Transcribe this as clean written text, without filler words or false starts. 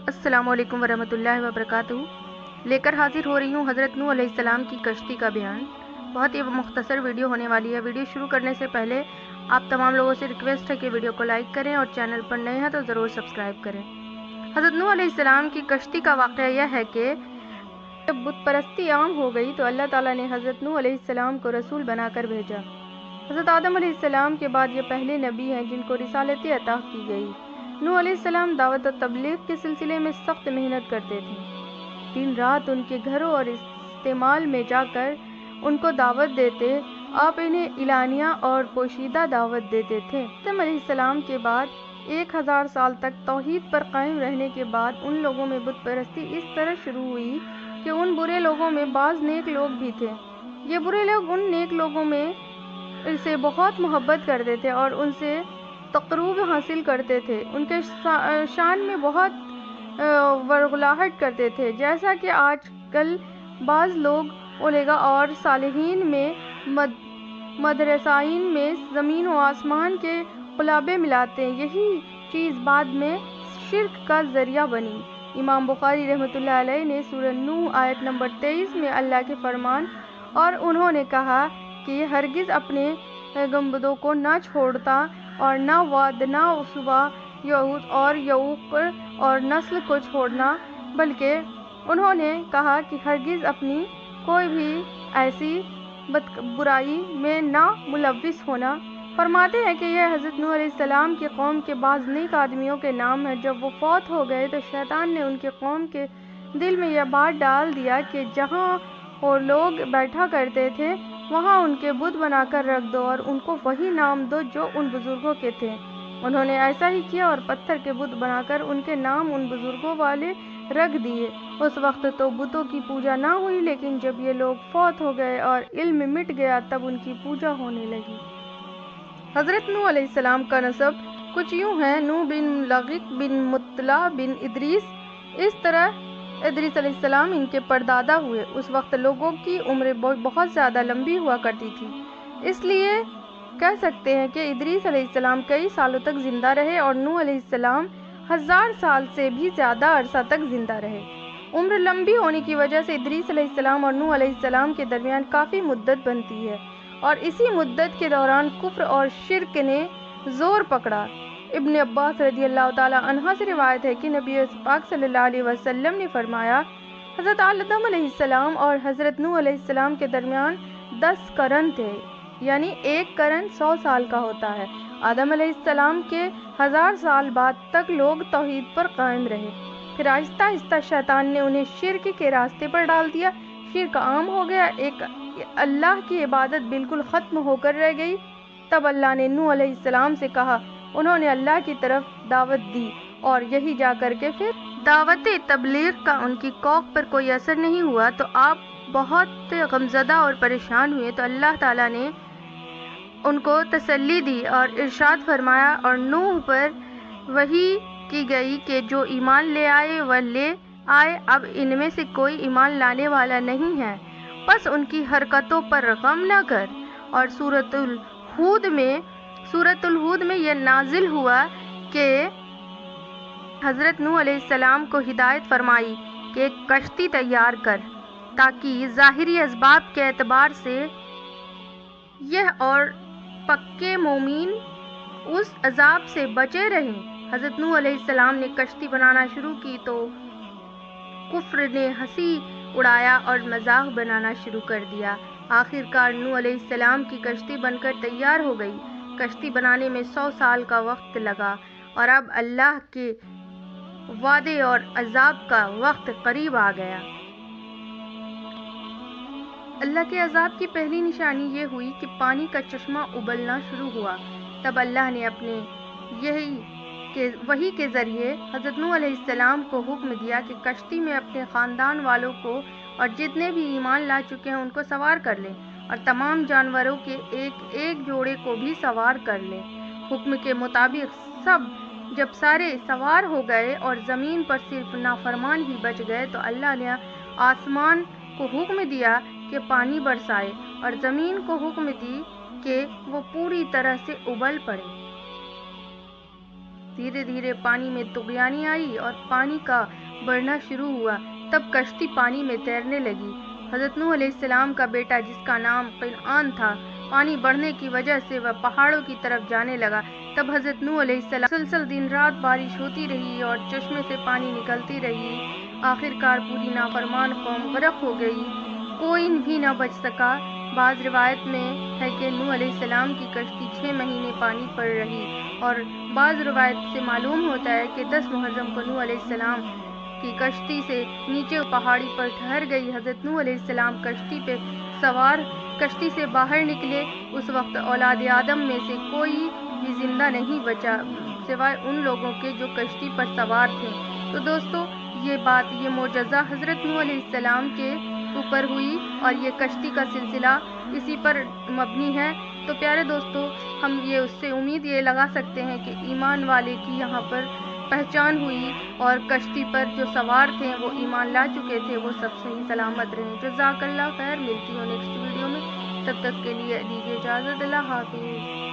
السلام علیکم ورحمۃ اللہ وبرکاتہ۔ لے کر حاضر ہو رہی ہوں حضرت نوح علیہ السلام کی کشتی کا بیان۔ بہت ہی مختصر ویڈیو ہونے والی ہے۔ ویڈیو شروع کرنے سے پہلے آپ تمام لوگوں سے ریکویسٹ ہے کہ ویڈیو کو لائک کریں اور چینل پر نئے ہیں تو ضرور سبسکرائب کریں۔ حضرت نوح علیہ السلام کی کشتی کا واقعہ یہ ہے کہ جب بت پرستی عام ہو گئی تو اللہ تعالیٰ نے حضرت نوح علیہ السلام کو رسول بنا کر بھیجا۔ حضرت آدم علیہ السلام کے بعد یہ پہلے نبی ہیں جن کو رسالت عطا کی گئی۔ نوح علیہ السلام دعوت و تبلیغ کے سلسلے میں سخت محنت کرتے تھے۔ دن رات ان کے گھروں اور استعمال میں جا کر ان کو دعوت دیتے، آپ انہیں اعلانیہ اور پوشیدہ دعوت دیتے تھے۔ آدم علیہ السلام کے بعد 1000 سال تک توحید پر قائم رہنے کے بعد ان لوگوں میں بت پرستی اس طرح شروع ہوئی کہ ان برے لوگوں میں بعض نیک لوگ بھی تھے۔ یہ برے لوگ ان نیک لوگوں میں سے بہت محبت کرتے تھے اور ان سے تقرب حاصل کرتے تھے، ان کے شان میں بہت ورغلاہٹ کرتے تھے، جیسا کہ آج کل بعض لوگ علماء اور صالحین میں مدرسین میں زمین و آسمان کے قلابے ملاتے ہیں۔ یہی چیز بعد میں شرک کا ذریعہ بنی۔ امام بخاری رحمۃ اللہ علیہ نے سورہ نوح آیت نمبر 23 میں اللہ کے فرمان اور انہوں نے کہا کہ یہ ہرگز اپنے گنبدوں کو نہ چھوڑتا اور نہ واد نہ سوا یعود اور یعوق اور نسل کو چھوڑنا، بلکہ انہوں نے کہا کہ ہرگز اپنی کوئی بھی ایسی برائی میں نہ ملوث ہونا۔ فرماتے ہیں کہ یہ حضرت نوح علیہ السلام کی قوم کے بعض نیک آدمیوں کے نام ہیں۔ جب وہ فوت ہو گئے تو شیطان نے ان کی قوم کے دل میں یہ بات ڈال دیا کہ جہاں وہ لوگ بیٹھا کرتے تھے وہاں ان کے بت بنا کر رکھ دو اور ان کو وہی نام دو جو ان بزرگوں کے تھے۔ انہوں نے ایسا ہی کیا اور پتھر کے بت بنا کر ان کے نام ان بزرگوں والے رکھ دیے۔ اس وقت تو بتوں کی پوجا نہ ہوئی، لیکن جب یہ لوگ فوت ہو گئے اور علم مٹ گیا تب ان کی پوجا ہونے لگی۔ حضرت نوح علیہ السلام کا نسب کچھ یوں ہے: نوح بن لغیق بن مطلع بن ادریس۔ اس طرح ادریس علیہ السلام ان کے پردادا ہوئے۔ اس وقت لوگوں کی عمریں بہت زیادہ لمبی ہوا کرتی تھی، اس لیے کہہ سکتے ہیں کہ ادریس علیہ السلام کئی سالوں تک زندہ رہے اور نوح علیہ السلام 1000 سال سے بھی زیادہ عرصہ تک زندہ رہے۔ عمر لمبی ہونے کی وجہ سے ادریس علیہ السلام اور نوح علیہ السلام کے درمیان کافی مدت بنتی ہے، اور اسی مدت کے دوران کفر اور شرک نے زور پکڑا۔ ابن عباس رضی اللہ تعالی عنہ سے روایت ہے کہ نبی پاک صلی اللہ علیہ وسلم نے فرمایا، حضرت آدم علیہ السلام اور حضرت نوح علیہ السلام کے درمیان 10 قرن تھے، یعنی ایک قرن 100 سال کا ہوتا ہے۔ آدم علیہ السلام کے 1000 سال بعد تک لوگ توحید پر قائم رہے، پھر آہستہ آہستہ شیطان نے انہیں شرک کے راستے پر ڈال دیا، شرک عام ہو گیا، ایک اللہ کی عبادت بالکل ختم ہو کر رہ گئی۔ تب اللہ نے نوح علیہ السلام سے کہا، انہوں نے اللہ کی طرف دعوت دی اور یہی جا کر کے پھر دعوت تبلیغ کا ان کی قوم پر کوئی اثر نہیں ہوا تو آپ بہت غمزدہ اور پریشان ہوئے، تو اللہ تعالیٰ نے ان کو تسلی دی اور ارشاد فرمایا، اور نوح پر وحی کی گئی کہ جو ایمان لے آئے وہ لے آئے، اب ان میں سے کوئی ایمان لانے والا نہیں ہے، بس ان کی حرکتوں پر غم نہ کر۔ اور سورۃ الہود میں یہ نازل ہوا کہ حضرت نوح علیہ السلام کو ہدایت فرمائی کہ ایک کشتی تیار کر تاکہ ظاہری اسباب کے اعتبار سے یہ اور پکے مومن اس عذاب سے بچے رہیں۔ حضرت نوح علیہ السلام نے کشتی بنانا شروع کی تو کفر نے ہنسی اڑایا اور مذاق بنانا شروع کر دیا۔ آخر کار نوح علیہ السلام کی کشتی بن کر تیار ہو گئی۔ کشتی بنانے میں 100 سال کا وقت لگا اور اب اللہ کے وعدے اور عذاب کا وقت قریب آ گیا۔ اللہ کے عذاب کی پہلی نشانی یہ ہوئی کہ پانی کا چشمہ ابلنا شروع ہوا۔ تب اللہ نے اپنے وحی کے ذریعے حضرت نوح علیہ السلام کو حکم دیا کہ کشتی میں اپنے خاندان والوں کو اور جتنے بھی ایمان لا چکے ہیں ان کو سوار کر لیں، اور تمام جانوروں کے ایک ایک جوڑے کو بھی سوار کر لیں۔ حکم کے مطابق جب سارے سوار ہو گئے اور زمین پر صرف نافرمان ہی بچ گئے تو اللہ نے آسمان کو حکم دیا کہ پانی برسائے اور زمین کو حکم دی کہ وہ پوری طرح سے ابل پڑے۔ دھیرے دھیرے پانی میں طغیانی آئی اور پانی کا بڑھنا شروع ہوا، تب کشتی پانی میں تیرنے لگی۔ حضرت نوح علیہ السلام کا بیٹا جس کا نام کنعان تھا، پانی بڑھنے کی وجہ سے وہ پہاڑوں کی طرف جانے لگا۔ تب حضرت نوح علیہ السلام مسلسل دن رات بارش ہوتی رہی اور چشمے سے پانی نکلتی رہی۔ آخرکار پوری نافرمان قوم غرق ہو گئی، کوئی بھی نہ بچ سکا۔ بعض روایت میں ہے کہ نوح علیہ السلام کی کشتی 6 مہینے پانی پر رہی، اور بعض روایت سے معلوم ہوتا ہے کہ 10 محرم کو نوح علیہ السلام کی کشتی سے نیچے پہاڑی پر ٹھہر گئی۔ حضرت نوح علیہ السلام کشتی پہ سوار کشتی سے باہر نکلے، اس وقت اولاد آدم میں سے کوئی بھی زندہ نہیں بچا سوائے ان لوگوں کے جو کشتی پر سوار تھے۔ تو دوستو، یہ معجزہ حضرت نوح علیہ السلام کے اوپر ہوئی، اور یہ کشتی کا سلسلہ اسی پر مبنی ہے۔ تو پیارے دوستو، ہم اس سے امید یہ لگا سکتے ہیں کہ ایمان والے کی یہاں پر پہچان ہوئی، اور کشتی پر جو سوار تھے وہ ایمان لا چکے تھے، وہ سب صحیح سلامت رہے۔ جزاک اللہ خیر، ملتی ہوں نیکسٹ ویڈیو میں، تب تک کے لیے دیجیے اجازت، اللہ حافظ۔